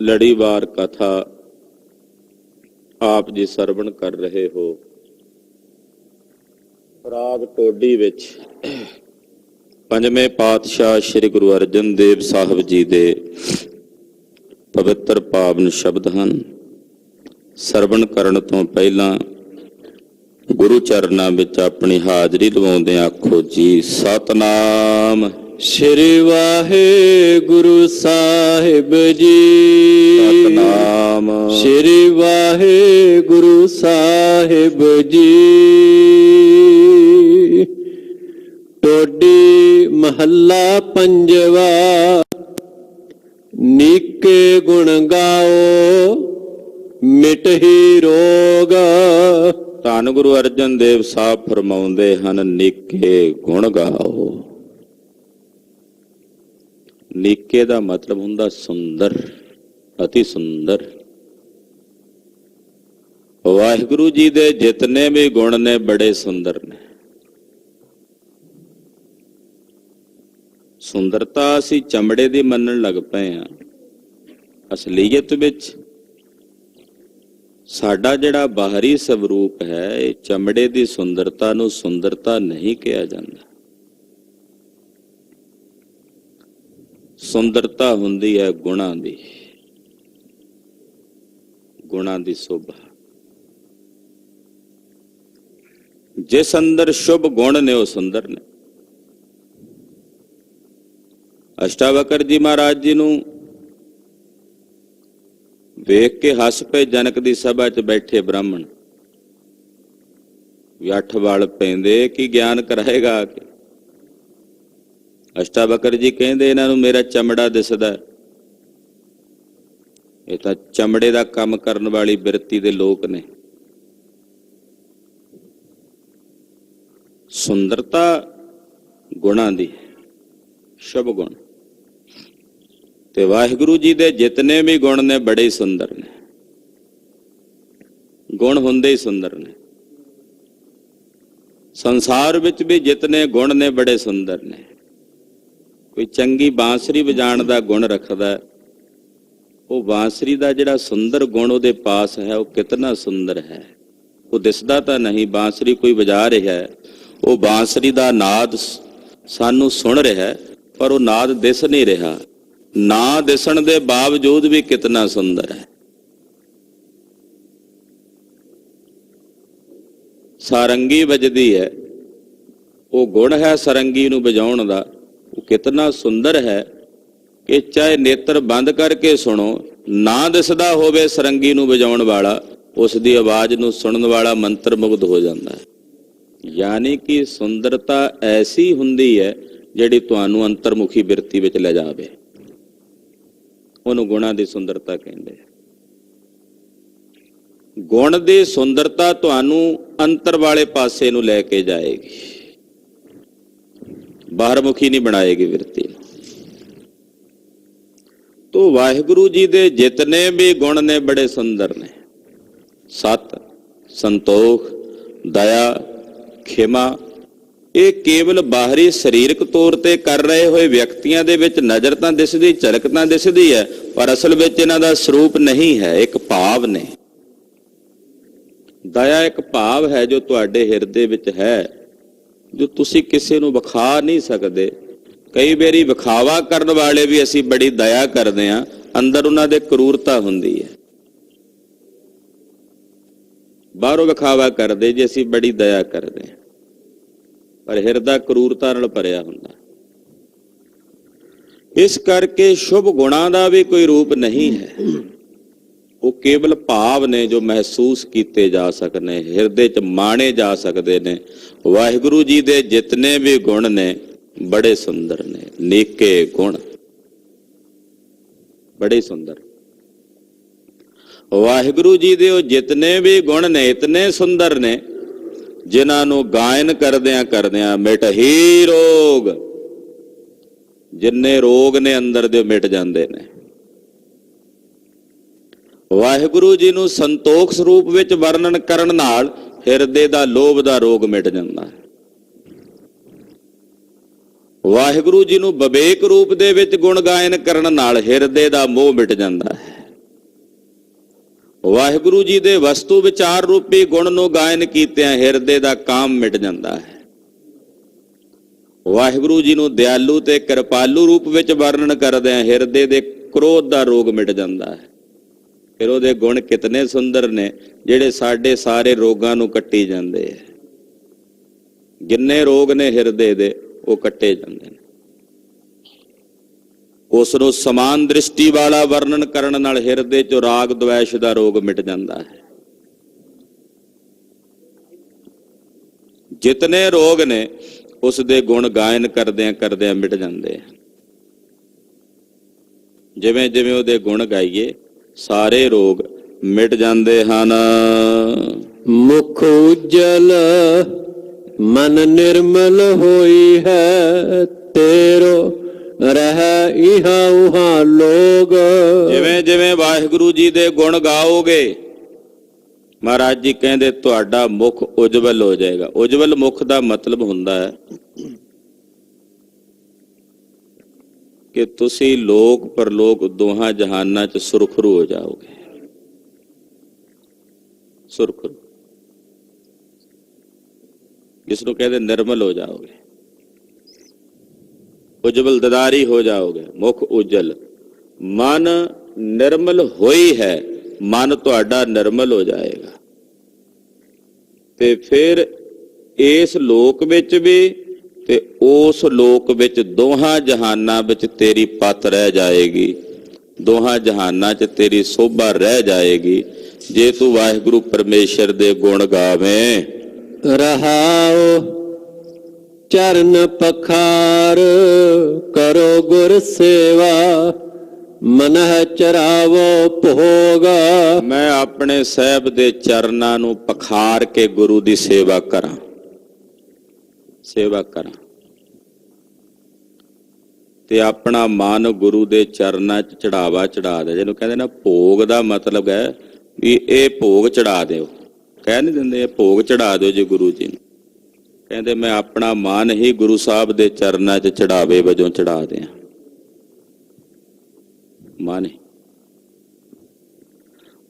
ਲੜੀਵਾਰ ਕਥਾ ਆਪ ਜੀ ਸਰਵਣ ਕਰ ਰਹੇ ਹੋ। ਰਾਗ ਟੋਡੀ ਵਿੱਚ ਪੰਜਵੇਂ ਪਾਤਸ਼ਾਹ ਸ੍ਰੀ ਗੁਰੂ ਅਰਜਨ ਦੇਵ ਸਾਹਿਬ ਜੀ ਦੇ ਪਵਿੱਤਰ ਪਾਵਨ ਸ਼ਬਦ ਹਨ। ਸਰਵਣ ਕਰਨ ਤੋਂ ਪਹਿਲਾਂ ਗੁਰੂ ਚਰਨਾਂ ਵਿੱਚ ਆਪਣੀ ਹਾਜ਼ਰੀ ਲਵਾਉਂਦੇ ਆਖੋ ਜੀ ਸਤਿਨਾਮ ਸ਼੍ਰੀ ਵਾਹਿਗੁਰੂ ਸਾਹਿਬ ਜੀ। ਸਤਿਨਾਮ ਸ਼੍ਰੀ ਵਾਹਿਗੁਰੂ ਸਾਹਿਬ ਜੀ। ਟੋਡੀ ਮਹੱਲਾ ਪੰਜਵਾ। ਨੀਕੇ ਗੁਣ ਗਾਓ ਮਿਟਹਿ ਰੋਗ। ਧੰਨ ਗੁਰੂ ਅਰਜਨ ਦੇਵ ਸਾਹਿਬ ਫਰਮਾਉਂਦੇ ਹਨ, ਨੀਕੇ ਗੁਣ ਗਾਓ। ਨੀਕੇ ਦਾ ਮਤਲਬ ਹੁੰਦਾ ਸੁੰਦਰ, ਅਤੀ ਸੁੰਦਰ। ਵਾਹਿਗੁਰੂ ਜੀ ਦੇ ਜਿਤਨੇ ਵੀ ਗੁਣ ਨੇ ਬੜੇ ਸੁੰਦਰ ਨੇ। ਸੁੰਦਰਤਾ ਅਸੀਂ ਚਮੜੇ ਦੀ ਮੰਨਣ ਲੱਗ ਪਏ ਹਾਂ। ਅਸਲੀਅਤ ਵਿੱਚ ਸਾਡਾ ਜਿਹੜਾ ਬਾਹਰੀ ਸਵਰੂਪ ਹੈ, ਇਹ ਚਮੜੇ ਦੀ ਸੁੰਦਰਤਾ ਨੂੰ ਸੁੰਦਰਤਾ ਨਹੀਂ ਕਿਹਾ ਜਾਂਦਾ। ਸੁੰਦਰਤਾ ਹੁੰਦੀ ਹੈ ਗੁਣਾਂ ਦੀ, ਗੁਣਾਂ ਦੀ ਸ਼ੋਭਾ। ਜਿਸ ਅੰਦਰ ਸ਼ੁਭ ਗੁਣ ਨੇ ਉਹ ਸੁੰਦਰ ਨੇ। ਅਸ਼ਟਾਵਕਰ ਜੀ ਮਹਾਰਾਜ ਜੀ ਨੂੰ ਵੇਖ ਕੇ ਹੱਸ ਪਏ ਜਨਕ ਦੀ ਸਭਾ 'ਚ ਬੈਠੇ ਬ੍ਰਾਹਮਣ। ਵੀ 8 ਵਾਲ ਪੈਂਦੇ ਕੀ ਗਿਆਨ ਕਰਾਏਗਾ ਕਿ ਅਸ਼ਟਾਵਕਰ ਜੀ ਕਹਿੰਦੇ ਇਹਨਾਂ ਨੂੰ ਮੇਰਾ ਚਮੜਾ ਦਿਸਦਾ। ਇਹ ਤਾਂ ਚਮੜੇ ਦਾ ਕੰਮ ਕਰਨ ਵਾਲੀ ਬਿਰਤੀ ਦੇ ਲੋਕ ਨੇ। ਸੁੰਦਰਤਾ ਗੁਣਾਂ ਦੀ, ਸ਼ੁਭ ਗੁਣ। ਤੇ ਵਾਹਿਗੁਰੂ ਜੀ ਦੇ ਜਿਤਨੇ ਵੀ ਗੁਣ ਨੇ ਬੜੇ ਸੁੰਦਰ ਨੇ। ਗੁਣ ਹੁੰਦੇ ਹੀ ਸੁੰਦਰ ਨੇ। ਸੰਸਾਰ ਵਿੱਚ ਵੀ ਜਿਤਨੇ ਗੁਣ ਨੇ ਬੜੇ ਸੁੰਦਰ ਨੇ। ਕੋਈ ਚੰਗੀ ਬਾਂਸਰੀ ਵਜਾਉਣ ਦਾ ਗੁਣ ਰੱਖਦਾ, ਉਹ ਬਾਂਸਰੀ ਦਾ ਜਿਹੜਾ ਸੁੰਦਰ ਗੁਣ ਉਹਦੇ ਪਾਸ ਹੈ, ਉਹ ਕਿਤਨਾ ਸੁੰਦਰ ਹੈ। ਉਹ ਦਿਸਦਾ ਤਾਂ ਨਹੀਂ, ਬਾਂਸਰੀ ਕੋਈ ਵਜਾ ਰਿਹਾ, ਉਹ ਬਾਂਸਰੀ ਦਾ ਨਾਦ ਸਾਨੂੰ ਸੁਣ ਰਿਹਾ, ਪਰ ਉਹ ਨਾਦ ਦਿਸ ਨਹੀਂ ਰਿਹਾ। ਨਾ ਦਿਸਣ ਦੇ ਬਾਵਜੂਦ ਵੀ ਕਿਤਨਾ ਸੁੰਦਰ ਹੈ। ਸਾਰੰਗੀ ਵੱਜਦੀ ਹੈ, ਉਹ ਗੁਣ ਹੈ ਸਾਰੰਗੀ ਨੂੰ ਵਜਾਉਣ ਦਾ। ਉਹ ਕਿਤਨਾ ਸੁੰਦਰ ਹੈ ਕਿ ਚਾਹੇ ਨੇਤਰ ਬੰਦ ਕਰਕੇ ਸੁਣੋ, ਨਾ ਦਿਸਦਾ ਹੋਵੇ ਸਾਰੰਗੀ ਨੂੰ ਵਜਾਉਣ ਵਾਲਾ, ਉਸ ਦੀ ਆਵਾਜ਼ ਨੂੰ ਸੁਣਨ ਵਾਲਾ ਮੰਤਰ ਮੁਗਧ ਹੋ ਜਾਂਦਾ ਹੈ। ਯਾਨੀ ਕਿ ਸੁੰਦਰਤਾ ਐਸੀ ਹੁੰਦੀ ਹੈ ਜਿਹੜੀ ਤੁਹਾਨੂੰ ਅੰਤਰਮੁਖੀ ਬਿਰਤੀ ਵਿੱਚ ਲੈ ਜਾਵੇ। ਉਹਨੂੰ ਗੁਣਾਂ ਦੀ ਸੁੰਦਰਤਾ ਕਹਿੰਦੇ ਆ। ਗੁਣ ਦੀ ਸੁੰਦਰਤਾ ਤੁਹਾਨੂੰ ਅੰਤਰ ਵਾਲੇ ਪਾਸੇ ਨੂੰ ਲੈ ਕੇ ਜਾਏਗੀ, ਬਾਹਰਮੁਖੀ ਨਹੀਂ ਬਣਾਏਗੀ ਬਿਰਤੀ ਨੂੰ। ਤੋ ਵਾਹਿਗੁਰੂ ਜੀ ਦੇ ਜਿਤਨੇ ਵੀ ਗੁਣ ਨੇ ਬੜੇ ਸੁੰਦਰ ਨੇ। ਸਤ, ਸੰਤੋਖ, ਦਇਆ, ਖਿਮਾ, ਇਹ ਕੇਵਲ ਬਾਹਰੀ ਸਰੀਰਕ ਤੌਰ ਤੇ ਕਰ ਰਹੇ ਹੋਏ ਵਿਅਕਤੀਆਂ ਦੇ ਵਿੱਚ ਨਜ਼ਰ ਤਾਂ ਦਿਸਦੀ, ਝਲਕ ਤਾਂ ਦਿਸਦੀ ਹੈ, ਪਰ ਅਸਲ ਵਿੱਚ ਇਹਨਾਂ ਦਾ ਸਰੂਪ ਨਹੀਂ ਹੈ। ਇੱਕ ਭਾਵ ਨੇ। ਦਇਆ ਇੱਕ ਭਾਵ ਹੈ ਜੋ ਤੁਹਾਡੇ ਹਿਰਦੇ ਵਿੱਚ ਹੈ, ਜੋ ਤੁਸੀਂ ਕਿਸੇ ਨੂੰ ਵਿਖਾ ਨਹੀਂ ਸਕਦੇ। ਕਈ ਵਾਰੀ ਵਿਖਾਵਾ ਕਰਨ ਵਾਲੇ ਵੀ ਅਸੀਂ ਬੜੀ ਦਇਆ ਕਰਦੇ ਹਾਂ, ਅੰਦਰ ਉਹਨਾਂ ਦੇ ਕਰੂਰਤਾ ਹੁੰਦੀ ਹੈ। ਬਾਹਰੋਂ ਵਿਖਾਵਾ ਕਰਦੇ ਜੇ ਅਸੀਂ ਬੜੀ ਦਇਆ ਕਰਦੇ ਹਾਂ, ਪਰ ਹਿਰਦਾ ਕਰੂਰਤਾ ਨਾਲ ਭਰਿਆ ਹੁੰਦਾ। ਇਸ ਕਰਕੇ ਸ਼ੁਭ ਗੁਣਾਂ ਦਾ ਵੀ ਕੋਈ ਰੂਪ ਨਹੀਂ ਹੈ। ਉਹ ਕੇਵਲ ਭਾਵ ਨੇ ਜੋ ਮਹਿਸੂਸ ਕੀਤੇ ਜਾ ਸਕਦੇ, ਹਿਰਦੇ 'ਚ ਮਾਣੇ ਜਾ ਸਕਦੇ ਨੇ। ਵਾਹਿਗੁਰੂ ਜੀ ਦੇ ਜਿਤਨੇ ਵੀ ਗੁਣ ਨੇ ਬੜੇ ਸੁੰਦਰ ਨੇ। ਨੀਕੇ ਗੁਣ ਬੜੇ ਸੁੰਦਰ। ਵਾਹਿਗੁਰੂ ਜੀ ਦੇ ਉਹ ਜਿਤਨੇ ਵੀ ਗੁਣ ਨੇ ਇਤਨੇ ਸੁੰਦਰ ਨੇ, ਜਿਨ੍ਹਾਂ ਨੂੰ ਗਾਇਨ ਕਰਦਿਆਂ ਮਿਟਹਿ ਰੋਗ। ਜਿੰਨੇ ਰੋਗ ਨੇ ਅੰਦਰ ਦੇ ਮਿਟ ਜਾਂਦੇ ਨੇ। ਵਾਹਿਗੁਰੂ ਜੀ ਨੂੰ ਸੰਤੋਖ ਸਰੂਪ ਵਿੱਚ ਵਰਣਨ ਕਰਨ ਨਾਲ ਹਿਰਦੇ ਦਾ ਲੋਭ ਦਾ ਰੋਗ ਮਿਟ ਜਾਂਦਾ ਹੈ। ਵਾਹਿਗੁਰੂ ਜੀ ਨੂੰ ਵਿਵੇਕ ਰੂਪ ਦੇ ਵਿੱਚ ਗੁਣ ਗਾਇਨ ਕਰਨ ਨਾਲ ਹਿਰਦੇ ਦਾ ਮੋਹ ਮਿਟ ਜਾਂਦਾ ਹੈ। ਵਾਹਿਗੁਰੂ ਜੀ ਦੇ ਵਸਤੂ ਵਿਚਾਰ ਰੂਪੀ ਗੁਣ ਨੂੰ ਗਾਇਨ ਕੀਤਿਆਂ ਹਿਰਦੇ ਦਾ ਕਾਮ ਮਿਟ ਜਾਂਦਾ ਹੈ। ਵਾਹਿਗੁਰੂ ਜੀ ਨੂੰ ਦਿਆਲੂ ਤੇ ਕਿਰਪਾਲੂ ਰੂਪ ਵਿੱਚ ਵਰਣਨ ਕਰਦਿਆਂ ਹਿਰਦੇ ਦੇ ਕ੍ਰੋਧ ਦਾ ਰੋਗ ਮਿਟ ਜਾਂਦਾ ਹੈ। ਫਿਰ ਉਹਦੇ ਗੁਣ ਕਿਤਨੇ ਸੁੰਦਰ ਨੇ ਜਿਹੜੇ ਸਾਡੇ ਸਾਰੇ ਰੋਗਾਂ ਨੂੰ ਕੱਟੀ ਜਾਂਦੇ ਹੈ। ਜਿੰਨੇ ਰੋਗ ਨੇ ਹਿਰਦੇ ਦੇ ਉਹ ਕੱਟੇ ਜਾਂਦੇ ਨੇ। ਉਸ ਨੂੰ ਸਮਾਨ ਦ੍ਰਿਸ਼ਟੀ ਵਾਲਾ ਵਰਣਨ ਕਰਨ ਨਾਲ ਹਿਰਦੇ 'ਚੋਂ ਰਾਗ ਦਵੈਸ਼ ਦਾ ਰੋਗ ਮਿਟ ਜਾਂਦਾ ਹੈ। ਜਿਤਨੇ ਰੋਗ ਨੇ ਉਸ ਦੇ ਗੁਣ ਗਾਇਨ ਕਰਦਿਆਂ ਮਿਟ ਜਾਂਦੇ ਆ। ਜਿਵੇਂ ਜਿਵੇਂ ਉਹਦੇ ਗੁਣ ਗਾਈਏ ਸਾਰੇ ਰੋਗ ਮਿਟ ਜਾਂਦੇ ਹਨ। ਮੁਖ ਉਜਲ ਮਨ ਨਿਰਮਲ ਹੋਈ ਹੈ, ਤੇਰੋ ਰਹਿ ਇਹਾ ਉਹਾ ਲੋਗ। ਜਿਵੇਂ ਜਿਵੇਂ ਵਾਹਿਗੁਰੂ ਜੀ ਦੇ ਗੁਣ ਗਾਓਗੇ ਮਹਾਰਾਜ ਜੀ ਕਹਿੰਦੇ ਤੁਹਾਡਾ ਮੁਖ ਉਜਵਲ ਹੋ ਜਾਏਗਾ। ਉਜਵਲ ਮੁਖ ਦਾ ਮਤਲਬ ਹੁੰਦਾ ਹੈ ਕਿ ਤੁਸੀਂ ਲੋਕ ਪਰਲੋਕ ਦੋਹਾਂ ਜਹਾਨਾਂ 'ਚ ਸੁਰਖਰੂ ਹੋ ਜਾਓਗੇ। ਸੁਰਖਰੂ ਜਿਸ ਨੂੰ ਕਹਿੰਦੇ ਨਿਰਮਲ ਹੋ ਜਾਓਗੇ, ਉਜਵਲ ਦਦਾਰੀ ਹੋ ਜਾਓਗੇ। ਮੁਖ ਉਜਲ, ਮਨ ਨਿਰਮਲ ਹੋਈ ਹੈ, ਮਨ ਤੁਹਾਡਾ ਨਿਰਮਲ ਹੋ ਜਾਏਗਾ। ਤੇ ਫਿਰ ਇਸ ਲੋਕ ਵਿੱਚ ਵੀ ਤੇ ਉਸ ਲੋਕ ਵਿੱਚ ਦੋਹਾਂ ਜਹਾਨਾਂ ਵਿੱਚ ਤੇਰੀ ਪਤ ਰਹਿ ਜਾਏਗੀ, ਦੋਹਾਂ ਜਹਾਨਾਂ 'ਚ ਤੇਰੀ ਸੋਭਾ ਰਹਿ ਜਾਏਗੀ ਜੇ ਤੂੰ ਵਾਹਿਗੁਰੂ ਪਰਮੇਸ਼ਰ ਦੇ ਗੁਣ ਗਾਵੇਂ। ਰਹਾਉ ਚਰਨ ਪਖਾਰ ਕਰੋ ਗੁਰ ਸੇਵਾ, ਮਨਹ ਚਰਾਵੋ ਭੋਗ। ਮੈਂ ਆਪਣੇ ਸਾਹਿਬ ਦੇ ਚਰਨਾਂ ਨੂੰ ਪਖਾਰ ਕੇ ਗੁਰੂ ਦੀ ਸੇਵਾ ਕਰਾਂ, ਸੇਵਾ ਕਰਾਂ ਤੇ ਆਪਣਾ ਮਨ ਗੁਰੂ ਦੇ ਚਰਨਾਂ 'ਚ ਚੜਾਵਾ ਚੜਾ ਦੇ। ਜਿਹਨੂੰ ਕਹਿੰਦੇ ਨਾ ਭੋਗ ਦਾ ਮਤਲਬ ਹੈ ਵੀ ਇਹ ਭੋਗ ਚੜਾ ਦਿਓ। ਕਹਿ ਨਹੀਂ ਦਿੰਦੇ ਇਹ ਭੋਗ ਚੜਾ ਦਿਓ ਜੀ ਗੁਰੂ ਜੀ ਨੂੰ। ਕਹਿੰਦੇ ਮੈਂ ਆਪਣਾ ਮਨ ਹੀ ਗੁਰੂ ਸਾਹਿਬ ਦੇ ਚਰਨਾਂ 'ਚ ਚੜਾਵੇ ਵਜੋਂ ਚੜਾ ਦਿਆਂ। ਮਨ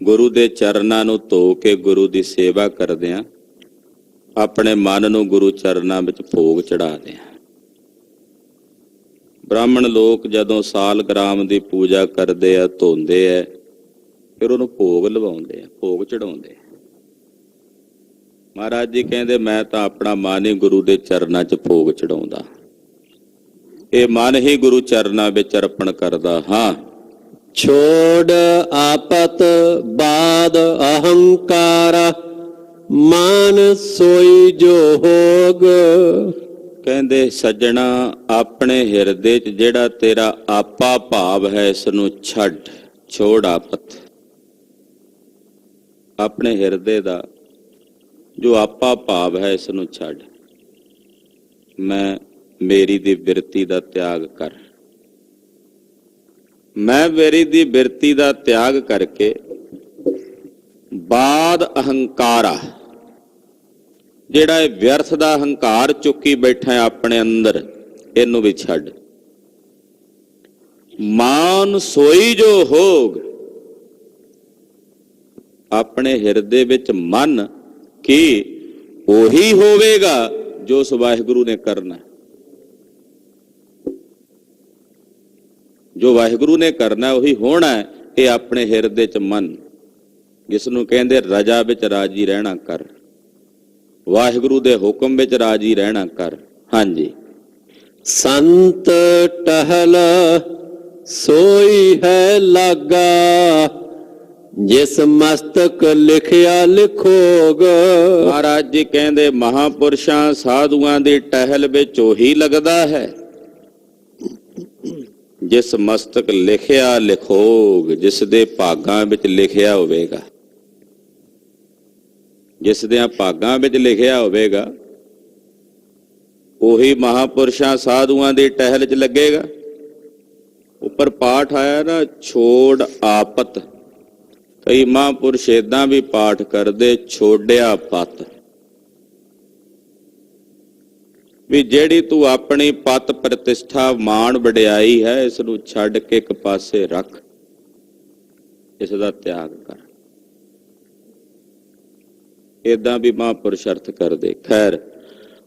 ਗੁਰੂ ਦੇ ਚਰਨਾਂ ਨੂੰ ਧੋ ਕੇ ਗੁਰੂ ਦੀ ਸੇਵਾ ਕਰਦਿਆਂ ਆਪਣੇ ਮਨ ਨੂੰ ਗੁਰੂ ਚਰਨਾਂ ਵਿੱਚ ਭੋਗ ਚੜਾ ਦਿਆਂ। ਬ੍ਰਾਹਮਣ ਲੋਕ ਜਦੋਂ ਸਾਲਗ੍ਰਾਮ ਦੀ ਪੂਜਾ ਕਰਦੇ ਆ, ਧੋਂਦੇ ਆ, ਫਿਰ ਉਹਨੂੰ ਭੋਗ ਲਵਾਉਂਦੇ ਆ, ਭੋਗ ਚੜਾਉਂਦੇ ਆ। ਮਹਾਰਾਜ ਜੀ ਕਹਿੰਦੇ ਮੈਂ ਤਾਂ ਆਪਣਾ ਮਨ ਹੀ ਗੁਰੂ ਦੇ ਚਰਨਾਂ 'ਚ ਭੋਗ ਚੜਾਉਂਦਾ, ਇਹ ਮਨ ਹੀ ਗੁਰੂ ਚਰਨਾਂ ਵਿੱਚ ਅਰਪਣ ਕਰਦਾ ਹਾਂ। ਛੋੜ ਆਪਤ ਬਾਦ ਅਹੰਕਾਰ, ਮਾਨ ਸੋਈ ਜੋ ਹੋਗ। ਕਹਿੰਦੇ ਸੱਜਣਾ ਆਪਣੇ ਹਿਰਦੇ 'ਚ ਜਿਹੜਾ ਤੇਰਾ ਆਪਾ ਭਾਵ ਹੈ ਇਸ ਨੂੰ ਛੱਡ, ਛੋੜ ਆਪਤ। ਆਪਣੇ ਹਿਰਦੇ ਦਾ ਜੋ ਆਪਾ ਭਾਵ ਹੈ ਇਸ ਨੂੰ ਛੱਡ। ਮੇਰੀ ਦੀ ਬਿਰਤੀ ਦਾ ਤਿਆਗ ਕਰ। ਮੈਂ ਮੇਰੀ ਦੀ ਬਿਰਤੀ ਦਾ ਤਿਆਗ ਕਰਕੇ ਬਾਦ ਅਹੰਕਾਰਾ, ਜਿਹੜਾ ਇਹ ਵਿਅਰਥ ਦਾ ਹੰਕਾਰ ਚੁੱਕੀ ਬੈਠਾ ਆਪਣੇ ਅੰਦਰ, ਇਹਨੂੰ ਵੀ ਛੱਡ। ਮਾਨ ਸੋਈ ਜੋ ਹੋਗ, ਆਪਣੇ ਹਿਰਦੇ ਵਿੱਚ ਮਨ ਕਿ ਉਹੀ ਹੋਵੇਗਾ ਜੋ ਉਸ ਵਾਹਿਗੁਰੂ ਨੇ ਕਰਨਾ। ਜੋ ਵਾਹਿਗੁਰੂ ਨੇ ਕਰਨਾ ਉਹੀ ਹੋਣਾ। ਇਹ ਆਪਣੇ ਹਿਰਦੇ 'ਚ ਮਨ, ਜਿਸ ਨੂੰ ਕਹਿੰਦੇ ਰਜਾ ਵਿੱਚ ਰਾਜੀ ਰਹਿਣਾ ਕਰ, ਵਾਹਿਗੁਰੂ ਦੇ ਹੁਕਮ ਵਿੱਚ ਰਾਜੀ ਰਹਿਣਾ ਕਰ। ਹਾਂਜੀ। ਸੰਤ ਟਹਲ ਸੋਈ ਹੈ ਲਾਗਾ, ਜਿਸ ਮਸਤਕ ਲਿਖਿਆ ਲਿਖੋਗ। ਮਹਾਰਾਜ ਜੀ ਕਹਿੰਦੇ ਮਹਾਂਪੁਰਸ਼ਾਂ ਸਾਧੂਆਂ ਦੀ ਟਹਿਲ ਵਿੱਚ ਉਹੀ ਲੱਗਦਾ ਹੈ ਜਿਸ ਮਸਤਕ ਲਿਖਿਆ ਲਿਖੋਗ, ਜਿਸ ਦੇ ਭਾਗਾਂ ਵਿੱਚ ਲਿਖਿਆ ਹੋਵੇਗਾ, ਜਿਸ ਦੇ ਭਾਗਾਂ ਵਿੱਚ ਲਿਖਿਆ ਹੋਵੇਗਾ ਉਹੀ ਮਹਾਂਪੁਰਸ਼ਾਂ ਸਾਧੂਆਂ ਦੀ ਟਹਿਲ 'ਚ ਲੱਗੇਗਾ। ਉੱਪਰ ਪਾਠ ਆਇਆ ਨਾ ਛੋੜ ਆਪਤ, ਕਈ ਮਹਾਂਪੁਰਸ਼ ਏਦਾਂ ਵੀ ਪਾਠ ਕਰਦੇ ਛੋੜਿਆ ਪਤ, ਵੀ ਜਿਹੜੀ ਤੂੰ ਆਪਣੀ ਪਤ ਪ੍ਰਤਿਸ਼ਠਾ ਮਾਣ ਵਡਿਆਈ ਹੈ ਇਸ ਨੂੰ ਛੱਡ ਕੇ ਇੱਕ ਪਾਸੇ ਰੱਖ, ਇਸ ਦਾ ਤਿਆਗ ਕਰ। ਇਦਾਂ ਵੀ ਮਹਾਂਪੁਰਸ਼ ਅਰਥ ਕਰਦੇ। ਖੈਰ,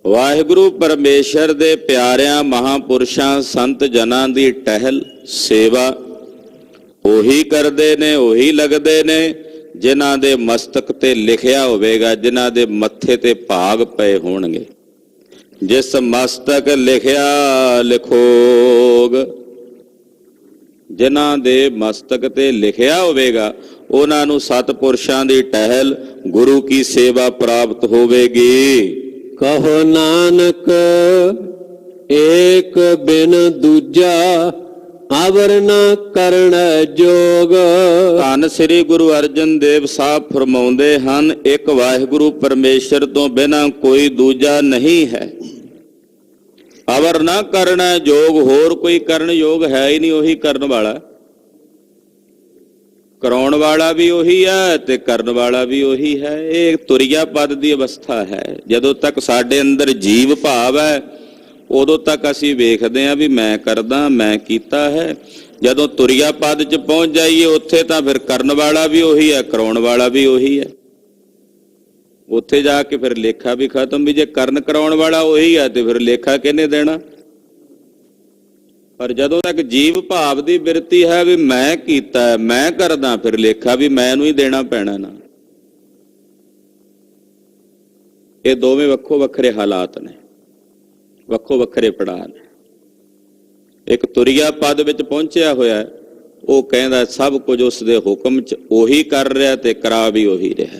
ਵਾਹਿਗੁਰੂ ਪਰਮੇਸ਼ਰ ਦੇ ਪਿਆਰਿਆਂ ਮਹਾਂਪੁਰਸ਼ਾਂ ਸੰਤ ਜਨਾਂ ਦੀ ਟਹਿਲ ਸੇਵਾ ਉਹੀ ਕਰਦੇ ਨੇ, ਉਹੀ ਲੱਗਦੇ ਨੇ ਜਿਨ੍ਹਾਂ ਦੇ ਮਸਤਕ ਤੇ ਲਿਖਿਆ ਹੋਵੇਗਾ, ਜਿਨ੍ਹਾਂ ਦੇ ਮੱਥੇ ਤੇ ਭਾਗ ਪਏ ਹੋਣਗੇ। ਜਿਸ ਮਸਤਕ ਲਿਖਿਆ ਲਿਖੋਗ, ਜਿਨ੍ਹਾਂ ਦੇ ਮਸਤਕ ਤੇ ਲਿਖਿਆ ਹੋਵੇਗਾ ਉਹਨਾਂ ਨੂੰ ਸਤਿਪੁਰਸ਼ਾਂ ਦੀ ਟਹਿਲ, ਗੁਰੂ ਕੀ ਸੇਵਾ ਪ੍ਰਾਪਤ ਹੋਵੇਗੀ। ਕਹੋ ਨਾਨਕ ਏਕ ਬਿਨ ਦੂਜਾ ਅਵਰ ਨ ਕਰਨ ਜੋਗ। ਧੰਨ ਸ੍ਰੀ ਗੁਰੂ ਅਰਜਨ ਦੇਵ ਸਾਹਿਬ ਫਰਮਾਉਂਦੇ ਹਨ, ਇੱਕ ਵਾਹਿਗੁਰੂ ਪਰਮੇਸ਼ਰ ਤੋਂ ਬਿਨਾਂ ਕੋਈ ਦੂਜਾ ਨਹੀਂ ਹੈ। ਅਵਰ ਨਾ ਕਰਨ ਜੋਗ, ਹੋਰ ਕੋਈ ਕਰਨ ਯੋਗ ਹੈ ਹੀ ਨਹੀਂ। ਉਹੀ ਕਰਨ ਵਾਲਾ, ਕਰਾਉਣ ਵਾਲਾ ਵੀ ਉਹੀ ਹੈ ਤੇ ਕਰਨ ਵਾਲਾ ਵੀ ਉਹੀ ਹੈ। ਇਹ ਤੁਰਿਆ ਪਦ ਦੀ ਅਵਸਥਾ ਹੈ। ਜਦੋਂ ਤੱਕ ਸਾਡੇ ਅੰਦਰ ਜੀਵ ਭਾਵ ਹੈ ਉਦੋਂ ਤੱਕ ਅਸੀਂ ਵੇਖਦੇ ਹਾਂ ਵੀ ਮੈਂ ਕਰਦਾ, ਮੈਂ ਕੀਤਾ ਹੈ। ਜਦੋਂ ਤੁਰਿਆ ਪਦ 'ਚ ਪਹੁੰਚ ਜਾਈਏ ਉੱਥੇ ਤਾਂ ਫਿਰ ਕਰਨ ਵਾਲਾ ਵੀ ਉਹੀ ਹੈ, ਕਰਾਉਣ ਵਾਲਾ ਵੀ ਉਹੀ ਹੈ। ਉੱਥੇ ਜਾ ਕੇ ਫਿਰ ਲੇਖਾ ਵੀ ਖਤਮ। ਵੀ ਜੇ ਕਰਨ ਕਰਾਉਣ ਵਾਲਾ ਉਹੀ ਹੈ ਤੇ ਫਿਰ ਲੇਖਾ ਕਿਹਨੇ ਦੇਣਾ? ਪਰ ਜਦੋਂ ਤੱਕ ਜੀਵ ਭਾਵ ਦੀ ਬਿਰਤੀ ਹੈ ਵੀ ਮੈਂ ਕੀਤਾ, ਮੈਂ ਕਰਦਾ, ਫਿਰ ਲੇਖਾ ਵੀ ਮੈਨੂੰ ਹੀ ਦੇਣਾ ਪੈਣਾ ਨਾ। ਇਹ ਦੋਵੇਂ ਵੱਖੋ ਵੱਖਰੇ ਹਾਲਾਤ ਨੇ, ਵੱਖੋ ਵੱਖਰੇ ਪੜਾਅ ਨੇ। ਇੱਕ ਤੁਰਿਆ ਪਦ ਵਿੱਚ ਪਹੁੰਚਿਆ ਹੋਇਆ, ਉਹ ਕਹਿੰਦਾ ਸਭ ਕੁਝ ਉਸ ਦੇ ਹੁਕਮ 'ਚ ਉਹੀ ਕਰ ਰਿਹਾ ਤੇ ਕਰਾ ਵੀ ਉਹੀ ਰਿਹਾ,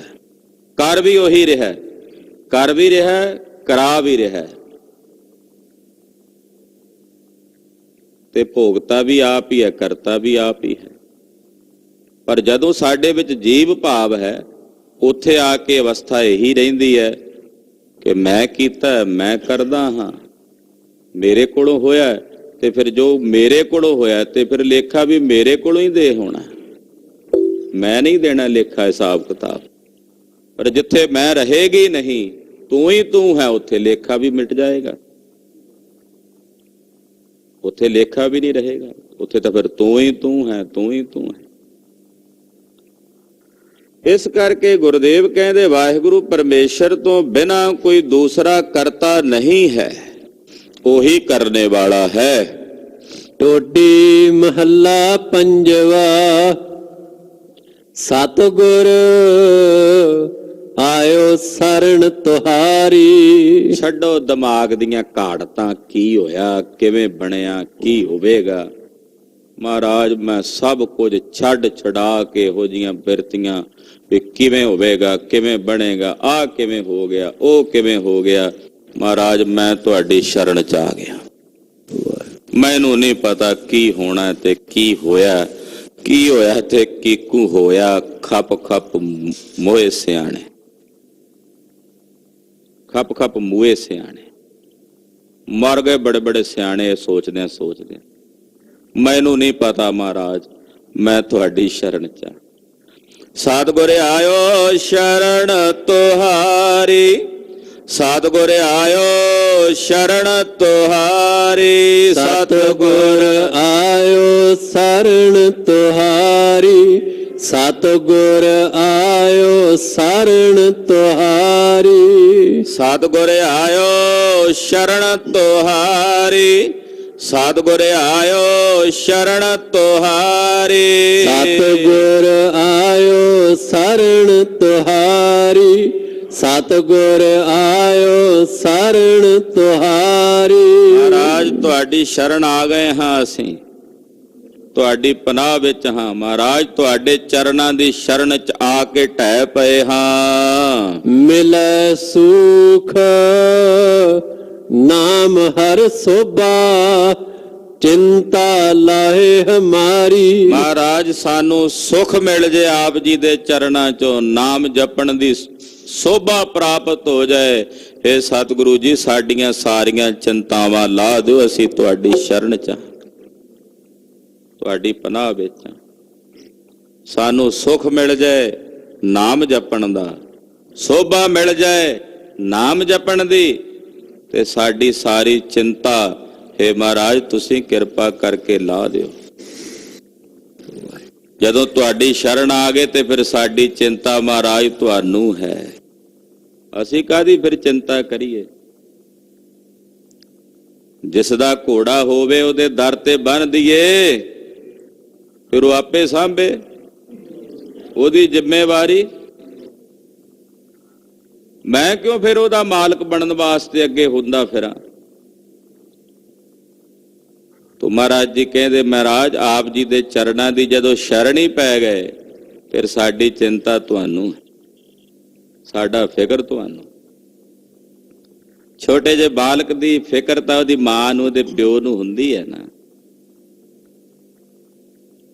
ਕਰ ਵੀ ਉਹੀ ਰਿਹਾ, ਕਰ ਵੀ ਰਿਹਾ, ਕਰਾ ਵੀ ਰਿਹਾ, ਤੇ ਭੋਗਤਾ ਵੀ ਆਪ ਹੀ ਹੈ, ਕਰਤਾ ਵੀ ਆਪ ਹੀ ਹੈ। ਪਰ ਜਦੋਂ ਸਾਡੇ ਵਿੱਚ ਜੀਵ ਭਾਵ ਹੈ, ਉੱਥੇ ਆ ਕੇ ਅਵਸਥਾ ਇਹੀ ਰਹਿੰਦੀ ਹੈ ਕਿ ਮੈਂ ਕੀਤਾ, ਮੈਂ ਕਰਦਾ ਹਾਂ, ਮੇਰੇ ਕੋਲੋਂ ਹੋਇਆ, ਤੇ ਫਿਰ ਜੋ ਮੇਰੇ ਕੋਲੋਂ ਹੋਇਆ ਤੇ ਫਿਰ ਲੇਖਾ ਵੀ ਮੇਰੇ ਕੋਲੋਂ ਹੀ ਦੇ ਹੋਣਾ। ਮੈਂ ਨਹੀਂ ਦੇਣਾ ਲੇਖਾ ਹਿਸਾਬ ਕਿਤਾਬ। ਪਰ ਜਿੱਥੇ ਮੈਂ ਰਹੇਗੀ ਨਹੀਂ, ਤੂੰ ਹੀ ਤੂੰ ਹੈ, ਉੱਥੇ ਲੇਖਾ ਵੀ ਮਿਟ ਜਾਏਗਾ। ਉੱਥੇ ਲੇਖਾ ਵੀ ਨਹੀਂ ਰਹੇਗਾ, ਉੱਥੇ ਤਾਂ ਫਿਰ ਤੂੰ ਹੀ ਤੂੰ ਹੈ, ਤੂੰ ਹੀ ਤੂੰ ਹੈ। ਇਸ ਕਰਕੇ ਗੁਰਦੇਵ ਕਹਿੰਦੇ ਵਾਹਿਗੁਰੂ ਪਰਮੇਸ਼ਰ ਤੋਂ ਬਿਨਾਂ ਕੋਈ ਦੂਸਰਾ ਕਰਤਾ ਨਹੀਂ ਹੈ, ਉਹੀ ਕਰਨੇ ਵਾਲਾ ਹੈ। ਟੋਡੀ ਮਹੱਲਾ ਪੰਜਵਾ। ਸਤਿਗੁਰ ਆਇਓ ਸਰਣ ਤੁਹਾਰੀ। ਛੱਡੋ ਦਿਮਾਗ ਦੀਆਂ ਘਾੜਤਾਂ, ਕੀ ਹੋਇਆ, ਕਿਵੇਂ ਬਣਿਆ, ਕੀ ਹੋਵੇਗਾ। ਮਹਾਰਾਜ ਮੈਂ ਸਭ ਕੁਝ ਛੱਡ ਛਡਾ ਕੇ ਇਹੋ ਜਿਹੀਆਂ ਬਿਰਤੀਆਂ ਵੀ ਕਿਵੇਂ ਹੋਵੇਗਾ, ਕਿਵੇਂ ਬਣੇਗਾ, ਆਹ ਕਿਵੇਂ ਹੋ ਗਿਆ, ਉਹ ਕਿਵੇਂ ਹੋ ਗਿਆ। ਮਹਾਰਾਜ ਮੈਂ ਤੁਹਾਡੀ ਸ਼ਰਨ 'ਚ ਆ ਗਿਆ। ਮੈਨੂੰ ਨਹੀਂ ਪਤਾ ਕੀ ਹੋਣਾ ਤੇ ਕੀ ਹੋਇਆ, ਕੀ ਹੋਇਆ ਤੇ ਕੀਕੂ ਹੋਇਆ। ਖੱਪ ਖੱਪ ਮੋਏ ਸਿਆਣੇ, ਖੱਪ ਖੱਪ ਮੂਏ ਸਿਆਣੇ। ਮਰ ਗਏ ਬੜੇ ਬੜੇ ਸਿਆਣੇ ਸੋਚਦੇ ਸੋਚਦੇ। ਮੈਨੂੰ ਨਹੀਂ ਪਤਾ ਮਹਾਰਾਜ, ਮੈਂ ਤੁਹਾਡੀ ਸ਼ਰਨ 'ਚ ਆ। ਸਤਿਗੁਰ ਆਇਓ ਸ਼ਰਨ ਤੁਹਾਰੀ, ਸਤਿਗੁਰ ਆਇਓ ਸ਼ਰਨ ਤੁਹਾਰੀ। ਸਤਿਗੁਰ ਆਇਓ ਸ਼ਰਨ ਤੁਹਾਰੀ, ਸਤਿਗੁਰ ਆਇਓ ਸ਼ਰਨ ਤੁਹਾਰੀ। ਸਤਿਗੁਰ ਆਇਓ ਸ਼ਰਨ ਤੁਹਾਰੀ, ਸਤਿਗੁਰ ਆਇਓ ਸ਼ਰਨ ਤੁਹਾਰੀ। ਸਤਿਗੁਰ ਆਇਓ ਸ਼ਰਨ ਤੁਹਾਰੀ, ਸਤਿਗੁਰ ਆਇਓ ਸ਼ਰਨ ਤੁਹਾਰੀ। ਮਹਾਰਾਜ ਤੁਹਾਡੀ ਸ਼ਰਨ ਆ ਗਏ ਹਾਂ, ਅਸੀਂ ਤੁਹਾਡੀ ਪਨਾਹ ਵਿੱਚ ਹਾਂ। ਮਹਾਰਾਜ ਤੁਹਾਡੇ ਚਰਨਾਂ ਦੀ ਸ਼ਰਨ 'ਚ ਆ ਕੇ ਢਹਿ ਪਏ ਹਾਂ। ਮਿਲੈ ਸੁਖ ਨਾਮ ਹਰ ਸੋਭਾ, ਚਿੰਤਾ ਲਾਹੇ ਹਮਾਰੀ। ਮਹਾਰਾਜ ਸਾਨੂੰ ਸੁਖ ਮਿਲ ਜੇ ਆਪ ਜੀ ਦੇ ਚਰਨਾਂ 'ਚੋਂ, ਨਾਮ ਜਪਣ ਦੀ ਸੋਭਾ ਪ੍ਰਾਪਤ ਹੋ ਜਾਏ। ਇਹ ਸਤਿਗੁਰੂ ਜੀ ਸਾਡੀਆਂ ਸਾਰੀਆਂ ਚਿੰਤਾਵਾਂ ਲਾ ਦਿਓ, ਅਸੀਂ ਤੁਹਾਡੀ ਸ਼ਰਨ 'ਚ, ਤੁਹਾਡੀ ਪਨਾਹ ਵਿੱਚ। ਸਾਨੂੰ ਸੁਖ ਮਿਲ ਜਾਏ ਨਾਮ ਜਪਣ ਦਾ, ਸੋਭਾ ਮਿਲ ਜਾਏ ਨਾਮ ਜਪਣ ਦੀ, ਤੇ ਸਾਡੀ ਸਾਰੀ ਚਿੰਤਾ ਹੇ ਮਹਾਰਾਜ ਤੁਸੀਂ ਕਿਰਪਾ ਕਰਕੇ ਲਾ ਦਿਓ। ਜਦੋਂ ਤੁਹਾਡੀ ਸ਼ਰਨ ਆ ਗਏ ਤੇ ਫਿਰ ਸਾਡੀ ਚਿੰਤਾ ਮਹਾਰਾਜ ਤੁਹਾਨੂੰ ਹੈ। ਅਸੀਂ ਕਾਹਦੀ ਫਿਰ ਚਿੰਤਾ ਕਰੀਏ। ਜਿਸ ਦਾ ਘੋੜਾ ਹੋਵੇ ਉਹਦੇ ਦਰ ਤੇ ਬੰਨ੍ਹ ਦਈਏ, ਫਿਰ ਉਹ ਆਪੇ ਸਾਂਭੇ, ਉਹਦੀ ਜ਼ਿੰਮੇਵਾਰੀ। ਮੈਂ ਕਿਉਂ ਫਿਰ ਉਹਦਾ ਮਾਲਕ ਬਣਨ ਵਾਸਤੇ ਅੱਗੇ ਹੁੰਦਾ ਫਿਰਾਂ। ਤੋ ਮਹਾਰਾਜ ਜੀ ਕਹਿੰਦੇ, ਮਹਾਰਾਜ ਆਪ ਜੀ ਦੇ ਚਰਨਾਂ ਦੀ ਜਦੋਂ ਸ਼ਰਨ ਹੀ ਪੈ ਗਏ, ਫਿਰ ਸਾਡੀ ਚਿੰਤਾ ਤੁਹਾਨੂੰ ਹੈ, ਸਾਡਾ ਫਿਕਰ ਤੁਹਾਨੂੰ। ਛੋਟੇ ਜਿਹੇ ਬਾਲਕ ਦੀ ਫਿਕਰ ਤਾਂ ਉਹਦੀ ਮਾਂ ਨੂੰ, ਉਹਦੇ ਪਿਓ ਨੂੰ ਹੁੰਦੀ ਹੈ ਨਾ।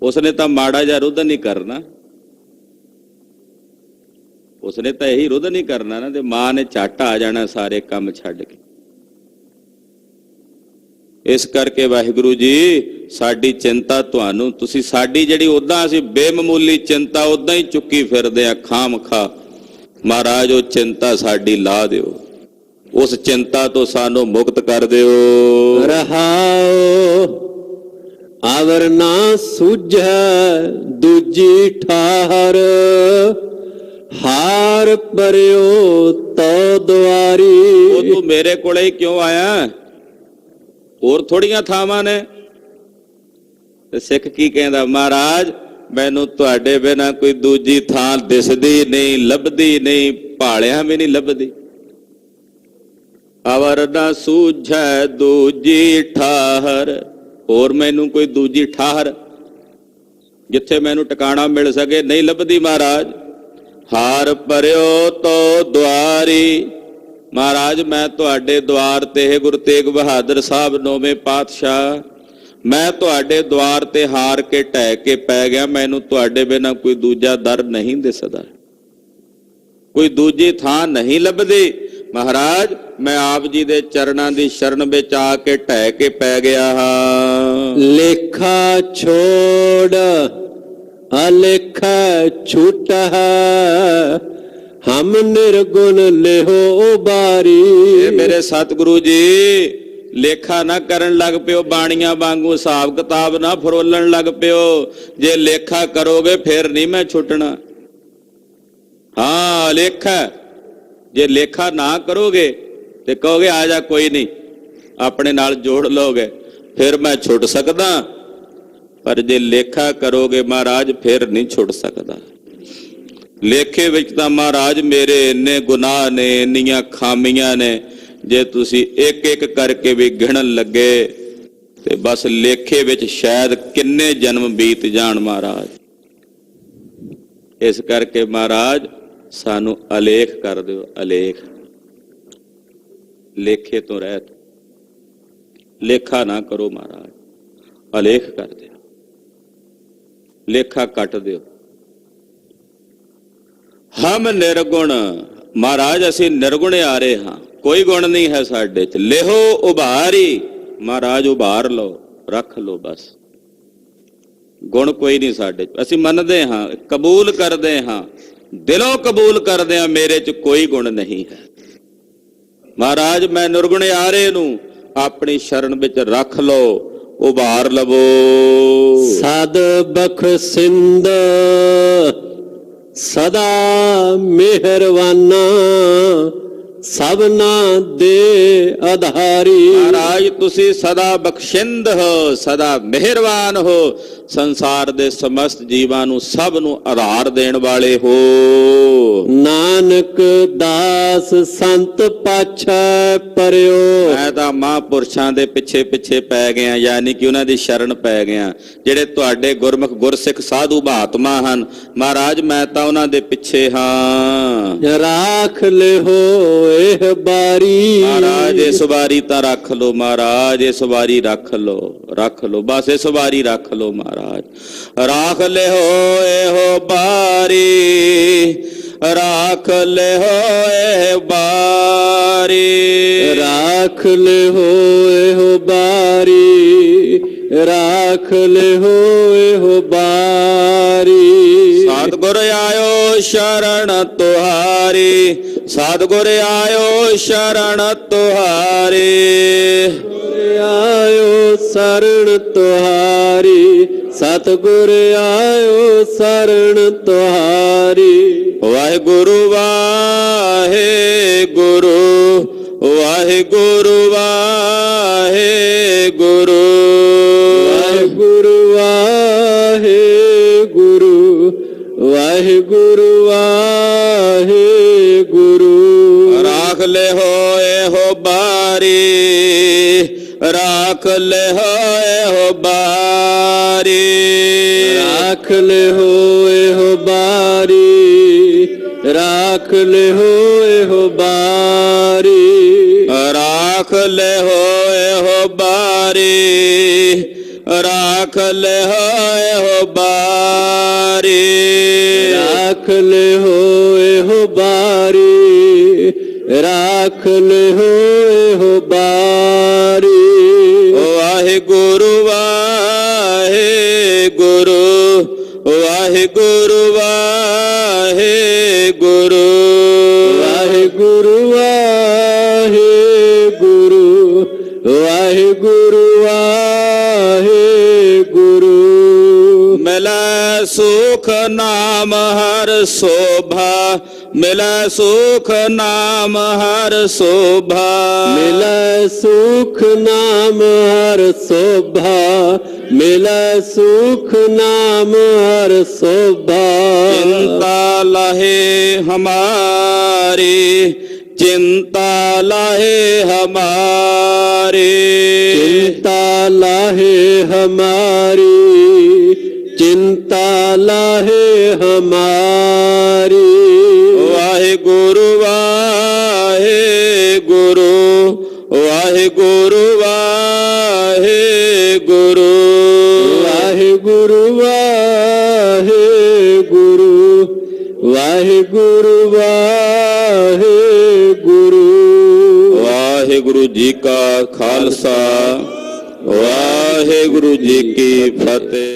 ਉਸਨੇ ਤਾਂ ਮਾੜਾ ਜਿਹਾ ਰੁੱਧ ਨਹੀਂ ਕਰਨਾ, ਉਸਨੇ ਤਾਂ ਇਹੀ ਰੁੱਧ ਨਹੀਂ ਕਰਨਾ ਨਾ, ਤੇ ਮਾਂ ਨੇ ਝੱਟ ਆ ਜਾਣਾ ਸਾਰੇ ਕੰਮ ਛੱਡ ਕੇ। ਇਸ ਕਰਕੇ ਵਾਹਿਗੁਰੂ ਜੀ, ਸਾਡੀ ਚਿੰਤਾ ਤੁਹਾਨੂੰ, ਤੁਸੀਂ ਸਾਡੀ ਜਿਹੜੀ ਉਦਾਂ ਅਸੀਂ ਬੇਮਮੂਲੀ ਚਿੰਤਾ ਉਦਾਂ ਹੀ ਚੁੱਕੀ ਫਿਰਦੇ ਆ ਖਾਮਖਾ, ਮਹਾਰਾਜ ਉਹ ਚਿੰਤਾ ਸਾਡੀ ਲਾ ਦਿਓ, ਉਸ ਚਿੰਤਾ ਤੋਂ ਸਾਨੂੰ ਮੁਕਤ ਕਰ ਦਿਓ। ਰਹਾਉ ਆਵਰ ਨਾ ਸੂਝੈ ਦੂਜੀ ਠਾਹਰ, ਹਾਰ ਪਰਿਓ ਤੋ ਦੁਆਰੀ। ਉਹ ਤੂੰ ਮੇਰੇ ਕੋਲੇ ਹੀ ਕਿਉਂ ਆਇਆ? ਹੋਰ ਥੋੜੀਆਂ ਥਾਵਾਂ ਨੇ। ਤੇ ਸਿੱਖ ਕੀ ਕਹਿੰਦਾ, ਮਹਾਰਾਜ ਮੈਨੂੰ ਤੁਹਾਡੇ ਬਿਨਾਂ ਕੋਈ ਦੂਜੀ ਥਾਂ ਦਿਸਦੀ ਨਹੀਂ, ਲੱਭਦੀ ਨਹੀਂ, ਭਾਲਿਆਂ ਵੀ ਨਹੀਂ ਲੱਭਦੀ। ਅਵਰ ਨਾ ਸੂਝੈ ਦੂਜੀ ਠਾਹਰ, ਹੋਰ ਮੈਨੂੰ ਕੋਈ ਦੂਜੀ ਠਾਹਰ ਜਿੱਥੇ ਮੈਨੂੰ ਟਿਕਾਣਾ ਮਿਲ ਸਕੇ ਨਹੀਂ ਲੱਭਦੀ ਮਹਾਰਾਜ। ਹਾਰ ਪਰਿਓ ਤੋ ਦੁਆਰੀ, ਮਹਾਰਾਜ ਮੈਂ ਤੁਹਾਡੇ ਦੁਆਰ ਤੇ ਹੈ, ਗੁਰੂ ਤੇਗ ਬਹਾਦਰ ਸਾਹਿਬ 9ਵੇਂ ਪਾਤਸ਼ਾਹ, ਮੈਂ ਤੁਹਾਡੇ ਦੁਆਰ ਤੇ ਹਾਰ ਕੇ ਢਹਿ ਕੇ ਪੈ ਗਿਆ, ਮੈਨੂੰ ਤੁਹਾਡੇ ਬਿਨਾਂ ਕੋਈ ਦੂਜਾ ਦਰ ਨਹੀਂ ਦਿਸਦਾ, ਕੋਈ ਦੂਜੀ ਥਾਂ ਨਹੀਂ ਲੱਭਦੀ। ਮਹਾਰਾਜ ਮੈਂ ਆਪ ਜੀ ਦੇ ਚਰਨਾਂ ਦੀ ਸ਼ਰਨ ਵਿੱਚ ਆ ਕੇ ਢਹਿ ਕੇ ਪੈ ਗਿਆ ਹਾਂ। ਲੇਖਾ ਛੋੜ ਅਲੇਖਾ ਛੂਟ ਹੈ, ਹਮ ਨਿਰਗੁਣ ਲਿਹੋ ਉਬਾਰੀ। ਇਹ ਮੇਰੇ ਸਤਿਗੁਰੂ ਜੀ ਲੇਖਾ ਨਾ ਕਰਨ ਲੱਗ ਪਿਓ, ਬਾਣੀਆਂ ਵਾਂਗੂ ਹਿਸਾਬ ਕਿਤਾਬ ਨਾ ਫਰੋਲਣ ਲੱਗ ਪਿਓ। ਜੇ ਲੇਖਾ ਕਰੋਗੇ ਫਿਰ ਨਹੀਂ ਮੈਂ ਛੁੱਟਣਾ। ਹਾਂ ਲੇਖਾ, ਜੇ ਲੇਖਾ ਨਾ ਕਰੋਗੇ ਤੇ ਕਹੋਗੇ ਆ ਜਾ ਕੋਈ ਨਹੀਂ, ਆਪਣੇ ਨਾਲ ਜੋੜ ਲਓਗੇ, ਫਿਰ ਮੈਂ ਛੁੱਟ ਸਕਦਾ। ਪਰ ਜੇ ਲੇਖਾ ਕਰੋਗੇ ਮਹਾਰਾਜ ਫਿਰ ਨਹੀਂ ਛੁੱਟ ਸਕਦਾ। ਲੇਖੇ ਵਿੱਚ ਤਾਂ ਮਹਾਰਾਜ ਮੇਰੇ ਇੰਨੇ ਗੁਨਾਹ ਨੇ, ਇੰਨੀਆਂ ਖਾਮੀਆਂ ਨੇ, ਜੇ ਤੁਸੀਂ ਇੱਕ ਇੱਕ ਕਰਕੇ ਵੀ ਗਿਣਨ ਲੱਗੇ ਤੇ ਬਸ ਲੇਖੇ ਵਿੱਚ ਸ਼ਾਇਦ ਕਿੰਨੇ ਜਨਮ ਬੀਤ ਜਾਣ ਮਹਾਰਾਜ। ਇਸ ਕਰਕੇ ਮਹਾਰਾਜ ਸਾਨੂੰ ਅਲੇਖ ਕਰ ਦਿਓ, ਅਲੇਖ, ਲੇਖੇ ਤੋਂ ਰਹਿਤ, ਲੇਖਾ ਨਾ ਕਰੋ ਮਹਾਰਾਜ, ਅਲੇਖ ਕਰ ਦਿਓ, ਲੇਖਾ ਕੱਟ ਦਿਓ। ਹਮ ਨਿਰਗੁਣ, ਮਹਾਰਾਜ ਅਸੀਂ ਨਿਰਗੁਣ ਆ ਰਹੇ ਹਾਂ, ਕੋਈ ਗੁਣ ਨਹੀਂ ਹੈ ਸਾਡੇ ਚ। ਲਿਹੋ ਉਭਾਰੀ, ਮਹਾਰਾਜ ਉਭਾਰ ਲਓ, ਰੱਖ ਲਓ, ਬਸ ਗੁਣ ਕੋਈ ਨਹੀਂ ਸਾਡੇ ਚ। ਅਸੀਂ ਮੰਨਦੇ ਹਾਂ, ਕਬੂਲ ਕਰਦੇ ਹਾਂ, ਦਿਲੋਂ ਕਬੂਲ ਕਰਦੇ ਹਾਂ, ਮੇਰੇ ਚ ਕੋਈ ਗੁਣ ਨਹੀਂ ਹੈ। ਮਹਾਰਾਜ ਮੈਂ ਨਿਰਗੁਣ ਆਰੇ ਨੂੰ ਆਪਣੀ ਸ਼ਰਨ ਵਿੱਚ ਰੱਖ ਲਓ, ਉਭਾਰ ਲਵੋ। ਸਦ ਬਖਸ਼ਿੰਦ ਸਦਾ ਮਿਹਰਵਾਨਾ, ਸਭਨਾ ਦੇ ਆਧਾਰੀ। ਮਹਾਰਾਜ ਤੁਸੀਂ ਸਦਾ ਬਖਸ਼ਿੰਦ ਹੋ, ਸਦਾ ਮਿਹਰਬਾਨ ਹੋ, ਸੰਸਾਰ ਦੇ ਸਮਸਤ ਜੀਵਾਂ ਨੂੰ ਸਭ ਨੂੰ ਆਧਾਰ ਦੇਣ ਵਾਲੇ ਹੋ। ਨਾਨਕ ਦਾਸ ਸੰਤ ਪਾਛੈ ਪਰਿਓ, ਮੈਂ ਤਾਂ ਮਹਾਂਪੁਰਸ਼ਾਂ ਦੇ ਪਿੱਛੇ ਪਿੱਛੇ ਪੈ ਗਿਆ, ਯਾਨੀ ਕਿ ਉਹਨਾਂ ਦੀ ਸ਼ਰਨ ਪੈ ਗਿਆ। ਜਿਹੜੇ ਤੁਹਾਡੇ ਗੁਰਮੁਖ ਗੁਰਸਿੱਖ ਸਾਧੂ ਮਹਾਤਮਾ ਹਨ ਮਹਾਰਾਜ, ਮੈਂ ਤਾਂ ਉਹਨਾਂ ਦੇ ਪਿੱਛੇ ਹਾਂ। ਰਾਖ ਲਿਹੋ ਇਹ ਬਾਰੀ, ਮਹਾਰਾਜ ਇਸ ਵਾਰੀ ਤਾਂ ਰੱਖ ਲੋ, ਮਹਾਰਾਜ ਇਸ ਵਾਰੀ ਰੱਖ ਲੋ, ਰੱਖ ਲੋ, ਬਸ ਇਸ ਵਾਰੀ ਰੱਖ ਲੋ ਮਹਾਰਾਜ। ਰਾਖ ਲਿਹੋ ਇਹੋ ਬਾਰੀ, ਰਾਖ ਲਿਹੋ ਇਹ ਬਾਰੀ, ਰਾਖ ਲਿਹੋ ਇਹੋ ਬਾਰੀ, ਰਾਖ ਲਿਹੋ ਇਹੋ ਬਾਰੀ। ਸਤਿਗੁਰ ਆਇਓ ਸ਼ਰਨ ਤੁਹਾਰੀ, ਸਤਿਗੁਰ ਆਇਓ ਸ਼ਰਨ ਤੁਹਾਰੀ, ਆਇਓ ਸਰਣ ਤੁਹਾਰੀ, ਸਤਿਗੁਰ ਆਇਓ ਸਰਣ ਤੁਹਾਰੀ। ਵਾਹਿਗੁਰੂ ਵਾਹਿਗੁਰੂ ਵਾਹਿਗੁਰੂ ਵਾਹਿਗੁਰੂ ਵਾਹਿਗੁਰੂ ਵਾਹਿਗੁਰੂ ਵਾਹਿਗੁਰੂ ਵਾਹਿਗੁਰੂ ਵਾਹਿਗੁਰੂ ਰਾਖ ਲੈ ਹੋਏ ਹੋ ਬਾਰੀ ਰਾਖ ਲੈ ਹੋਏ ਹੋ ਬਾਰੀ ਰਾਖ ਲੈ ਹੋਏ ਹੋ ਬਾਰੀ ਰਾਖ ਲੈ ਹੋਏ ਹੋ ਬਾਰੀ ਰਾਖ ਲੈ ਹੋਏ ਹੋ ਬਾਰੀ ਰਾਖ ਲੈ ਹੋਏ ਹੋ ਬਾਰੀ ਰਾਖ ਲੈ ਹੋਏ ਹੋ ਬਾਰੀ ਰਾਖ ਲੈ ਹੋਏ ਹੋ ਬਾਰੀ ਵਾਹਿਗੁਰੂ ਵਾਹਿਗੁਰੂ ਵਾਹਿਗੁਰੂ ਵਾਹਿਗੁਰੂ ਵਾਹਿਗੁਰੂ ਵਾਹਿਗੁਰੂ ਵਾਹਿਗੁਰੂ ਵਾਹਿਗੁਰੂ ਮਿਲੈ ਸੁਖ ਨਾਮ ਹਰ ਸੋਭਾ ਮਿਲੈ ਸੁਖ ਨਾਮ ਹਰ ਸੋਭਾ ਮਿਲੈ ਸੁਖ ਨਾਮ ਹਰ ਸੋਭਾ ਮਿਲੈ ਸੁਖ ਨਾਮ ਹਰ ਸੋਭਾ ਚਿੰਤਾ ਲਾਹੇ ਹਮਾਰੀ ਚਿੰਤਾ ਲਾਹੇ ਹਮਾਰੀ चिंता लाहे हमारी चिंता लाहे हमारी ਵਾਹਿਗੁਰੂ ਵਾਹਿਗੁਰੂ ਵਾਹਿਗੁਰੂ ਵਾਹਿਗੁਰੂ वाहिगुरु वाहिगुरु वाहिगुरु वाहिगुरु ਵਾਹਿਗੁਰੂ ਜੀ ਕਾ ਖਾਲਸਾ ਵਾਹਿਗੁਰੂ ਜੀ ਕੀ ਫਤਿਹ।